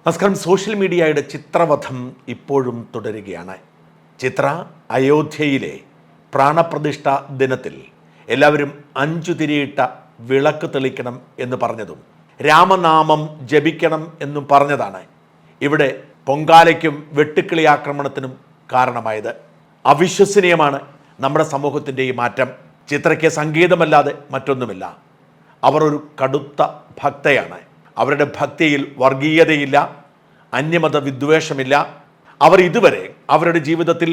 നമസ്കാരം. സോഷ്യൽ മീഡിയയുടെ ചിത്രവധം ഇപ്പോഴും തുടരുകയാണ്. ചിത്ര അയോധ്യയിലെ പ്രാണപ്രതിഷ്ഠ ദിനത്തിൽ എല്ലാവരും 5 തിരിയിട്ട വിളക്ക് തെളിക്കണം എന്ന് പറഞ്ഞതും രാമനാമം ജപിക്കണം എന്നും പറഞ്ഞതാണ് ഇവിടെ പൊങ്കാലയ്ക്കും വെട്ടുക്കിളി ആക്രമണത്തിനും കാരണമായത്. അവിശ്വസനീയമാണ് നമ്മുടെ സമൂഹത്തിൻ്റെ ഈ മാറ്റം. ചിത്രയ്ക്ക് സംഗീതമല്ലാതെ മറ്റൊന്നുമില്ല. അവർ ഒരു കടുത്ത ഭക്തയാണ്. അവരുടെ ഭക്തിയിൽ വർഗീയതയില്ല, അന്യമത വിദ്വേഷമില്ല. അവർ ഇതുവരെ അവരുടെ ജീവിതത്തിൽ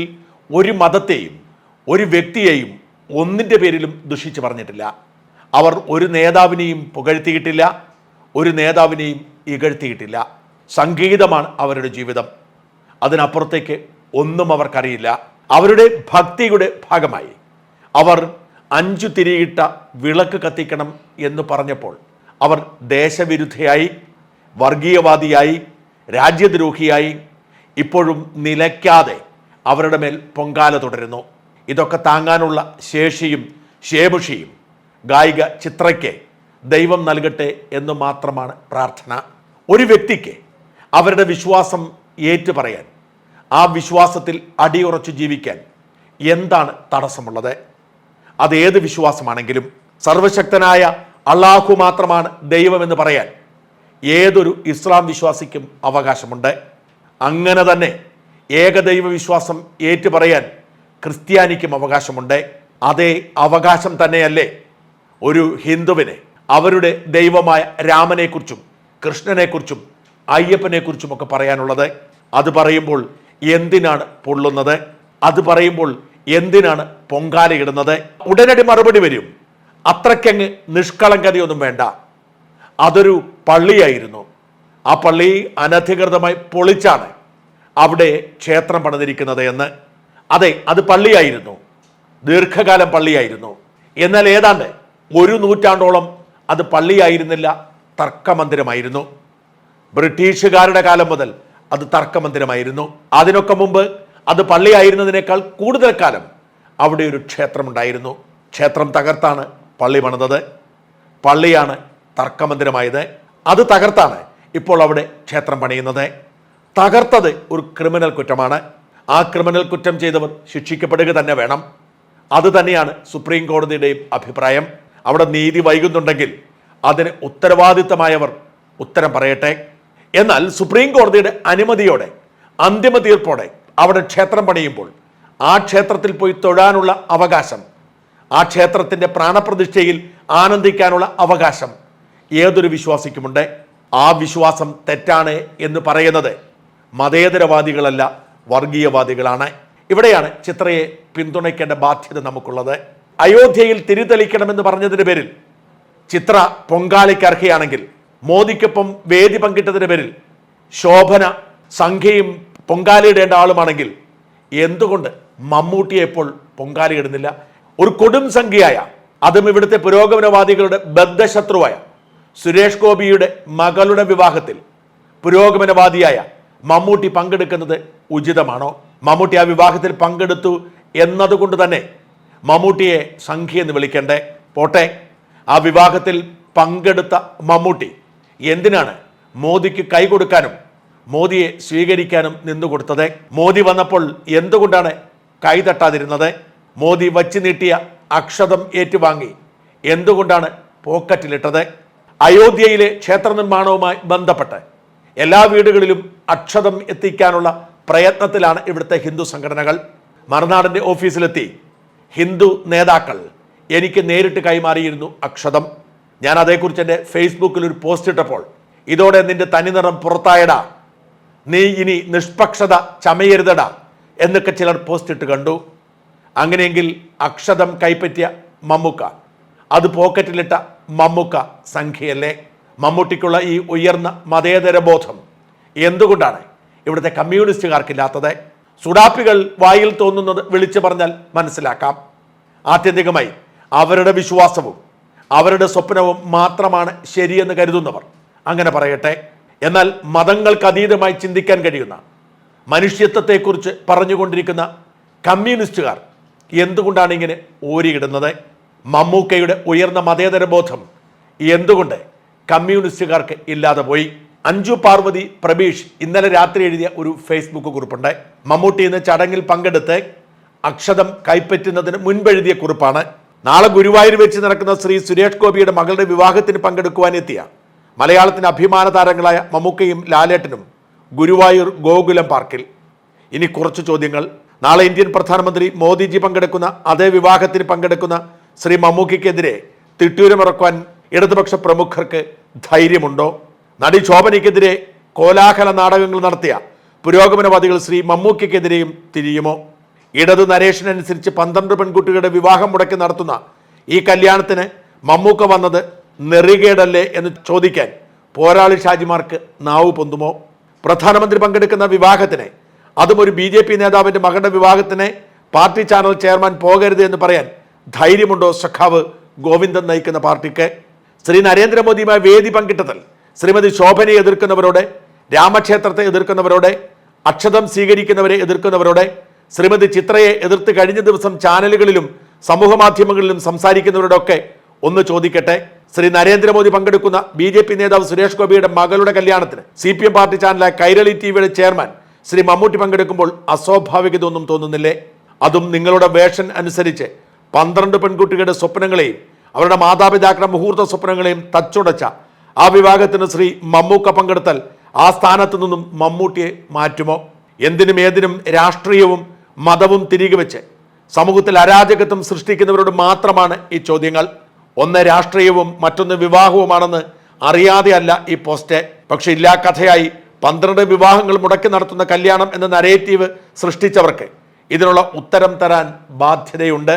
ഒരു മതത്തെയും ഒരു വ്യക്തിയെയും ഒന്നിൻ്റെ പേരിലും ദുഷിച്ച് പറഞ്ഞിട്ടില്ല. അവർ ഒരു നേതാവിനെയും പുകഴ്ത്തിയിട്ടില്ല, ഒരു നേതാവിനെയും ഇകഴ്ത്തിയിട്ടില്ല. സംഗീതമാണ് അവരുടെ ജീവിതം. അതിനപ്പുറത്തേക്ക് ഒന്നും അവർക്കറിയില്ല. അവരുടെ ഭക്തിയുടെ ഭാഗമായി അവർ 5 തിരിയിട്ട വിളക്ക് കത്തിക്കണം എന്ന് പറഞ്ഞപ്പോൾ അവർ ദേശവിരുദ്ധയായി, വർഗീയവാദിയായി, രാജ്യദ്രോഹിയായി ഇപ്പോഴും നിലയ്ക്കാതെ അവരുടെ മേൽ പൊങ്കാല തുടരുന്നു. ഇതൊക്കെ താങ്ങാനുള്ള ശേഷിയും ശേമുഷിയും ഗായിക ചിത്രയ്ക്ക് ദൈവം നൽകട്ടെ എന്ന് മാത്രമാണ് പ്രാർത്ഥന. ഒരു വ്യക്തിക്ക് അവരുടെ വിശ്വാസം ഏറ്റുപറയാൻ, ആ വിശ്വാസത്തിൽ അടിയുറച്ചു ജീവിക്കാൻ എന്താണ് തടസ്സമുള്ളത്? അതേത് വിശ്വാസമാണെങ്കിലും സർവശക്തനായ അള്ളാഹു മാത്രമാണ് ദൈവമെന്ന് പറയാൻ ഏതൊരു ഇസ്ലാം വിശ്വാസിക്കും അവകാശമുണ്ട്. അങ്ങനെ തന്നെ ഏകദൈവ വിശ്വാസം ഏറ്റുപറയാൻ ക്രിസ്ത്യാനിക്കും അവകാശമുണ്ട്. അതേ അവകാശം തന്നെയല്ലേ ഒരു ഹിന്ദുവിന് അവരുടെ ദൈവമായ രാമനെക്കുറിച്ചും കൃഷ്ണനെക്കുറിച്ചും അയ്യപ്പനെക്കുറിച്ചുമൊക്കെ പറയാനുള്ളത്? അത് പറയുമ്പോൾ എന്തിനാണ് പൊള്ളുന്നത്? അത് പറയുമ്പോൾ എന്തിനാണ് പൊങ്കാലയിടുന്നത്? ഉടനടി മറുപടി വരും, അത്രയ്ക്കങ്ങ് നിഷ്കളങ്കതയൊന്നും വേണ്ട, അതൊരു പള്ളിയായിരുന്നു, ആ പള്ളി അനധികൃതമായി പൊളിച്ചാണ് അവിടെ ക്ഷേത്രം പണിതിരിക്കുന്നത് എന്ന്. അതെ, അത് പള്ളിയായിരുന്നു, ദീർഘകാലം പള്ളിയായിരുന്നു. എന്നാൽ ഏതാണ്ട് 1 നൂറ്റാണ്ടോളം അത് പള്ളിയായിരുന്നില്ല, തർക്കമന്ദിരമായിരുന്നു. ബ്രിട്ടീഷുകാരുടെ കാലം മുതൽ അത് തർക്കമന്ദിരമായിരുന്നു. അതിനൊക്കെ മുമ്പ് അത് പള്ളിയായിരുന്നതിനേക്കാൾ കൂടുതൽ കാലം അവിടെ ഒരു ക്ഷേത്രമുണ്ടായിരുന്നു. ക്ഷേത്രം തകർത്താണ് പള്ളി പണിതത്. പള്ളിയാണ് തർക്കമന്ദിരമായത്. അത് തകർത്താണ് ഇപ്പോൾ അവിടെ ക്ഷേത്രം പണിയുന്നത്. തകർത്തത് ഒരു ക്രിമിനൽ കുറ്റമാണ്. ആ ക്രിമിനൽ കുറ്റം ചെയ്തവർ ശിക്ഷിക്കപ്പെടുക തന്നെ വേണം. അത് തന്നെയാണ് സുപ്രീം കോടതിയുടെയും അഭിപ്രായം. അവിടെ നീതി വൈകുന്നുണ്ടെങ്കിൽ അതിന് ഉത്തരവാദിത്തമായവർ ഉത്തരം പറയട്ടെ. എന്നാൽ സുപ്രീം കോടതിയുടെ അനുമതിയോടെ, അന്തിമ തീർപ്പോടെ അവിടെ ക്ഷേത്രം പണിയുമ്പോൾ ആ ക്ഷേത്രത്തിൽ പോയി തൊഴാനുള്ള അവകാശം, ആ ക്ഷേത്രത്തിൻ്റെ പ്രാണപ്രതിഷ്ഠയിൽ ആനന്ദിക്കാനുള്ള അവകാശം ഏതൊരു വിശ്വാസിക്കുമുണ്ട്. ആ വിശ്വാസം തെറ്റാണ് എന്ന് പറയുന്നത് മതേതരവാദികളല്ല, വർഗീയവാദികളാണ്. ഇവിടെയാണ് ചിത്രയെ പിന്തുണയ്ക്കേണ്ട ബാധ്യത നമുക്കുള്ളത്. അയോധ്യയിൽ തിരിതെളിക്കണമെന്ന് പറഞ്ഞതിന് പേരിൽ ചിത്ര പൊങ്കാലയ്ക്ക് അർഹയാണെങ്കിൽ, മോദിക്കൊപ്പം വേദി പങ്കിട്ടതിന് പേരിൽ ശോഭന സംഖ്യയും പൊങ്കാലയിടേണ്ട ആളുമാണെങ്കിൽ എന്തുകൊണ്ട് മമ്മൂട്ടിയെ ഇപ്പോൾ പൊങ്കാലയിടുന്നില്ല? ഒരു കൊടും സംഖ്യയായ, അതും ഇവിടുത്തെ പുരോഗമനവാദികളുടെ ബദ്ധശത്രുവായ സുരേഷ് ഗോപിയുടെ മകളുടെ വിവാഹത്തിൽ പുരോഗമനവാദിയായ മമ്മൂട്ടി പങ്കെടുക്കുന്നത് ഉചിതമാണോ? മമ്മൂട്ടി ആ വിവാഹത്തിൽ പങ്കെടുത്തു എന്നതുകൊണ്ട് തന്നെ മമ്മൂട്ടിയെ സംഖ്യ എന്ന് വിളിക്കണ്ടേ? പോട്ടെ, ആ വിവാഹത്തിൽ പങ്കെടുത്ത മമ്മൂട്ടി എന്തിനാണ് മോദിക്ക് കൈ കൊടുക്കാനും മോദിയെ സ്വീകരിക്കാനും നിന്നുകൊടുത്തത്? മോദി വന്നപ്പോൾ എന്തുകൊണ്ടാണ് കൈ തട്ടാതിരുന്നത്? മോദി വച്ചു നീട്ടിയ അക്ഷതം ഏറ്റുവാങ്ങി എന്തുകൊണ്ടാണ് പോക്കറ്റിലിട്ടത്? അയോധ്യയിലെ ക്ഷേത്ര നിർമ്മാണവുമായി ബന്ധപ്പെട്ട് എല്ലാ വീടുകളിലും അക്ഷതം എത്തിക്കാനുള്ള പ്രയത്നത്തിലാണ് ഇവിടുത്തെ ഹിന്ദു സംഘടനകൾ. മറുനാടിൻ്റെ ഓഫീസിലെത്തി ഹിന്ദു നേതാക്കൾ എനിക്ക് നേരിട്ട് കൈമാറിയിരുന്നു അക്ഷതം. ഞാൻ അതേക്കുറിച്ച് എൻ്റെ ഫേസ്ബുക്കിൽ ഒരു പോസ്റ്റ് ഇട്ടപ്പോൾ, ഇതോടെ നിന്റെ തനിനിറം പുറത്തായടാ, നീ ഇനി നിഷ്പക്ഷത ചമയരുതടാ എന്നൊക്കെ ചിലർ പോസ്റ്റ് ഇട്ട് കണ്ടു. അങ്ങനെയെങ്കിൽ അക്ഷതം കൈപ്പറ്റിയ മമ്മൂക്ക, അത് പോക്കറ്റിലിട്ട മമ്മൂക്ക സംഖ്യയല്ലേ? മമ്മൂട്ടിക്കുള്ള ഈ ഉയർന്ന മതേതര ബോധം എന്തുകൊണ്ടാണ് ഇവിടുത്തെ കമ്മ്യൂണിസ്റ്റുകാർക്കില്ലാത്തത്? സുഡാപ്പികൾ വായിൽ തോന്നുന്നത് വിളിച്ചു പറഞ്ഞാൽ മനസ്സിലാക്കാം. ആത്യന്തികമായി അവരുടെ വിശ്വാസവും അവരുടെ സ്വപ്നവും മാത്രമാണ് ശരിയെന്ന് കരുതുന്നവർ അങ്ങനെ പറയട്ടെ. എന്നാൽ മതങ്ങൾക്ക് അതീതമായി ചിന്തിക്കാൻ കഴിയുന്ന, മനുഷ്യത്വത്തെക്കുറിച്ച് പറഞ്ഞുകൊണ്ടിരിക്കുന്ന കമ്മ്യൂണിസ്റ്റുകാർ എന്തുകൊണ്ടാണ് ഇങ്ങനെ ഓരിയിടുന്നത്? മമ്മൂക്കയുടെ ഉയർന്ന മതേതര ബോധം എന്തുകൊണ്ട് കമ്മ്യൂണിസ്റ്റുകാർക്ക് ഇല്ലാതെ പോയി? അഞ്ജു പാർവതി പ്രബീഷ് ഇന്നലെ രാത്രി എഴുതിയ ഒരു ഫേസ്ബുക്ക് കുറിപ്പുണ്ട്. മമ്മൂട്ടി ഇന്ന് ചടങ്ങിൽ പങ്കെടുത്ത് അക്ഷതം കൈപ്പറ്റുന്നതിന് മുൻപെഴുതിയ കുറിപ്പാണ്. നാളെ ഗുരുവായൂർ വെച്ച് നടക്കുന്ന ശ്രീ സുരേഷ് ഗോപിയുടെ മകളുടെ വിവാഹത്തിന് പങ്കെടുക്കുവാനെത്തിയ മലയാളത്തിന് അഭിമാന താരങ്ങളായ മമ്മൂക്കയും ലാലേട്ടനും ഗുരുവായൂർ ഗോകുലം പാർക്കിൽ. ഇനി കുറച്ച് ചോദ്യങ്ങൾ. നാളെ ഇന്ത്യൻ പ്രധാനമന്ത്രി മോദിജി പങ്കെടുക്കുന്ന അതേ വിവാഹത്തിന് പങ്കെടുക്കുന്ന ശ്രീ മമ്മൂക്കയ്ക്കെതിരെ തിട്ടൂരമിറക്കുവാൻ ഇടതുപക്ഷ പ്രമുഖർക്ക് ധൈര്യമുണ്ടോ? നടി ശോഭനയ്ക്കെതിരെ കോലാഹല നാടകങ്ങൾ നടത്തിയ പുരോഗമനവാദികൾ ശ്രീ മമ്മൂക്കയ്ക്കെതിരെയും തിരിയുമോ? ഇടത് നരേഷനനുസരിച്ച് 12 പെൺകുട്ടികളുടെ വിവാഹം മുടക്കി നടത്തുന്ന ഈ കല്യാണത്തിന് മമ്മൂക്ക വന്നത് നെറികേടല്ലേ എന്ന് ചോദിക്കാൻ പോരാളി ഷാജിമാർക്ക് നാവ് പൊന്തുമോ? പ്രധാനമന്ത്രി പങ്കെടുക്കുന്ന വിവാഹത്തിന്, അതും ഒരു BJP നേതാവിൻ്റെ മകളുടെ വിവാഹത്തിന് പാർട്ടി ചാനൽ ചെയർമാൻ പോകരുത് എന്ന് പറയാൻ ധൈര്യമുണ്ടോ സഖാവ് ഗോവിന്ദൻ നയിക്കുന്ന പാർട്ടിക്ക്? ശ്രീ നരേന്ദ്രമോദിയുമായി വേദി പങ്കിട്ടതിൽ ശ്രീമതി ശോഭനയെ എതിർക്കുന്നവരോട്, രാമക്ഷേത്രത്തെ എതിർക്കുന്നവരോട്, അക്ഷതം സ്വീകരിക്കുന്നവരെ എതിർക്കുന്നവരോട്, ശ്രീമതി ചിത്രയെ എതിർത്ത് കഴിഞ്ഞ ദിവസം ചാനലുകളിലും സമൂഹ മാധ്യമങ്ങളിലും സംസാരിക്കുന്നവരോടൊക്കെ ഒന്ന് ചോദിക്കട്ടെ. ശ്രീ നരേന്ദ്രമോദി പങ്കെടുക്കുന്ന BJP നേതാവ് സുരേഷ് ഗോപിയുടെ മകളുടെ കല്യാണത്തിന് CPM പാർട്ടി ചാനലായ കൈരളി TVയുടെ ചെയർമാൻ ശ്രീ മമ്മൂട്ടി പങ്കെടുക്കുമ്പോൾ അസ്വാഭാവികത ഒന്നും തോന്നുന്നില്ലേ? അതും നിങ്ങളുടെ വേഷൻ അനുസരിച്ച് 12 പെൺകുട്ടികളുടെ സ്വപ്നങ്ങളെയും അവരുടെ മാതാപിതാക്കളുടെ മുഹൂർത്ത സ്വപ്നങ്ങളെയും തച്ചുടച്ച ആ വിവാഹത്തിന് ശ്രീ മമ്മൂക്ക പങ്കെടുത്താൽ ആ സ്ഥാനത്തു നിന്നും മമ്മൂട്ടിയെ മാറ്റുമോ? എന്തിനും ഏതിനും രാഷ്ട്രീയവും മതവും തിരികെ വെച്ച് സമൂഹത്തിൽ അരാജകത്വം സൃഷ്ടിക്കുന്നവരോട് മാത്രമാണ് ഈ ചോദ്യങ്ങൾ. ഒന്ന് രാഷ്ട്രീയവും മറ്റൊന്ന് വിവാഹവുമാണെന്ന് അറിയാതെയല്ല ഈ പോസ്റ്റ്. പക്ഷെ ഇല്ലാ കഥയായി 12 വിവാഹങ്ങൾ മുടക്കി നടത്തുന്ന കല്യാണം എന്ന നരേറ്റീവ് സൃഷ്ടിച്ചവർക്ക് ഇതിനുള്ള ഉത്തരം തരാൻ ബാധ്യതയുണ്ട്.